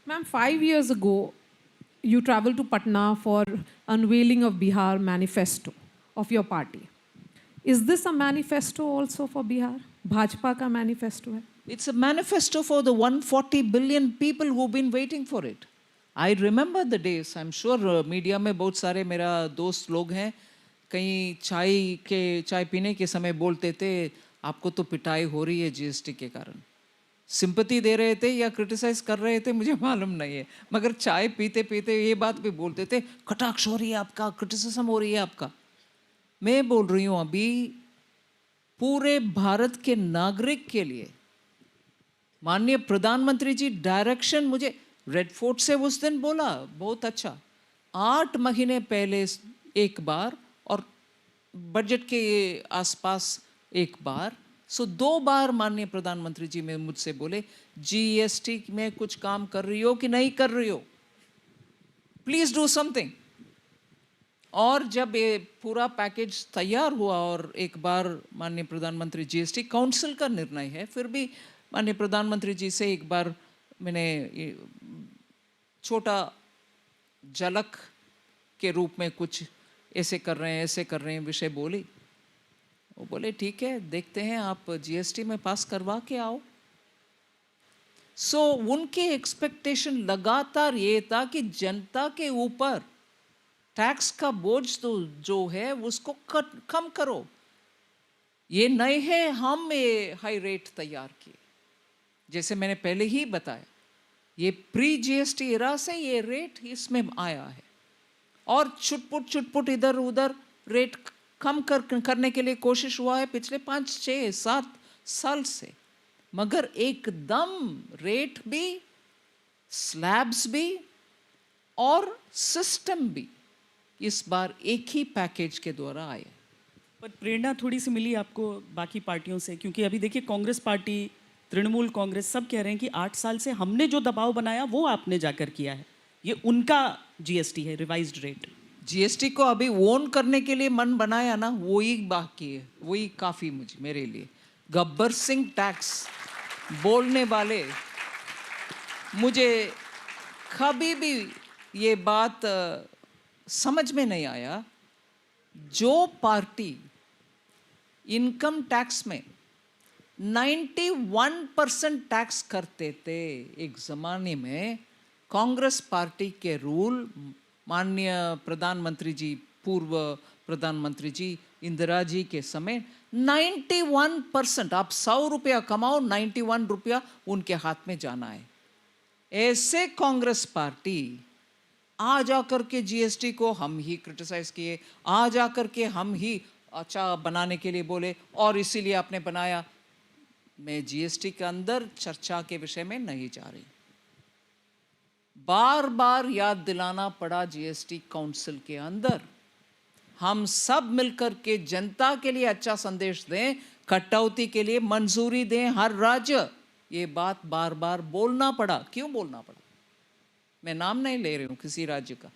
Ma'am, 5 years ago, you traveled to Patna for unveiling of Bihar manifesto of your party. Is this a manifesto also for Bihar? Bhajpa का manifesto है? It's a manifesto for the 140 billion people who've been waiting for it. I remember the days. I'm sure media में बहुत सारे मेरा दोस्त लोग हैं, कहीं चाय पीने के समय बोलते थे आपको तो पिटाई हो रही है जीएसटी के कारण. सिंपैथी दे रहे थे या क्रिटिसाइज कर रहे थे मुझे मालूम नहीं है, मगर चाय पीते पीते ये बात भी बोलते थे कटाक्ष हो रही है आपका, क्रिटिसिज्म हो रही है आपका. मैं बोल रही हूँ अभी पूरे भारत के नागरिक के लिए माननीय प्रधानमंत्री जी डायरेक्शन मुझे रेड फोर्ट से उस दिन बोला बहुत अच्छा, 8 महीने पहले एक बार और बजट के आसपास एक बार, सो 2 बार माननीय प्रधानमंत्री जी में मुझसे बोले जीएसटी में कुछ काम कर रही हो कि नहीं कर रही हो, प्लीज डू समथिंग. और जब ये पूरा पैकेज तैयार हुआ और एक बार माननीय प्रधानमंत्री जीएसटी काउंसिल का निर्णय है, फिर भी माननीय प्रधानमंत्री जी से एक बार मैंने छोटा झलक के रूप में कुछ ऐसे कर रहे हैं विषय बोली. वो बोले ठीक है देखते हैं, आप जीएसटी में पास करवा के आओ. सो उनके एक्सपेक्टेशन लगातार ये था कि जनता के ऊपर टैक्स का बोझ तो जो है उसको कम करो. ये नहीं है हम ये हाई रेट तैयार किए, जैसे मैंने पहले ही बताया ये प्री जीएसटी एरा से ये रेट इसमें आया है और छुटपुट इधर उधर रेट कम करने के लिए कोशिश हुआ है पिछले 5, 6, 7 साल से, मगर एकदम रेट भी, स्लैब्स भी और सिस्टम भी इस बार एक ही पैकेज के द्वारा आए. पर प्रेरणा थोड़ी सी मिली आपको बाकी पार्टियों से, क्योंकि अभी देखिए कांग्रेस पार्टी, तृणमूल कांग्रेस सब कह रहे हैं कि 8 साल से हमने जो दबाव बनाया वो आपने जाकर किया है, ये उनका जीएसटी है रिवाइज्ड रेट. जीएसटी को अभी ओन करने के लिए मन बनाया ना, वही बाकी है, वही काफ़ी मेरे लिए. गब्बर सिंह टैक्स बोलने वाले, मुझे कभी भी ये बात समझ में नहीं आया. जो पार्टी इनकम टैक्स में 91% टैक्स करते थे एक ज़माने में, कांग्रेस पार्टी के रूल माननीय प्रधानमंत्री जी, पूर्व प्रधानमंत्री जी इंदिरा जी के समय 91%, आप 100 रुपया कमाओ 91 रुपया उनके हाथ में जाना है. ऐसे कांग्रेस पार्टी आ जाकर के जीएसटी को हम ही क्रिटिसाइज किए, आ जाकर के हम ही अच्छा बनाने के लिए बोले और इसीलिए आपने बनाया. मैं जीएसटी के अंदर चर्चा के विषय में नहीं जा रही. बार बार याद दिलाना पड़ा जीएसटी काउंसिल के अंदर हम सब मिलकर के जनता के लिए अच्छा संदेश दें, कटौती के लिए मंजूरी दें हर राज्य. ये बात बार बार बोलना पड़ा. क्यों बोलना पड़ा? मैं नाम नहीं ले रही हूं किसी राज्य का.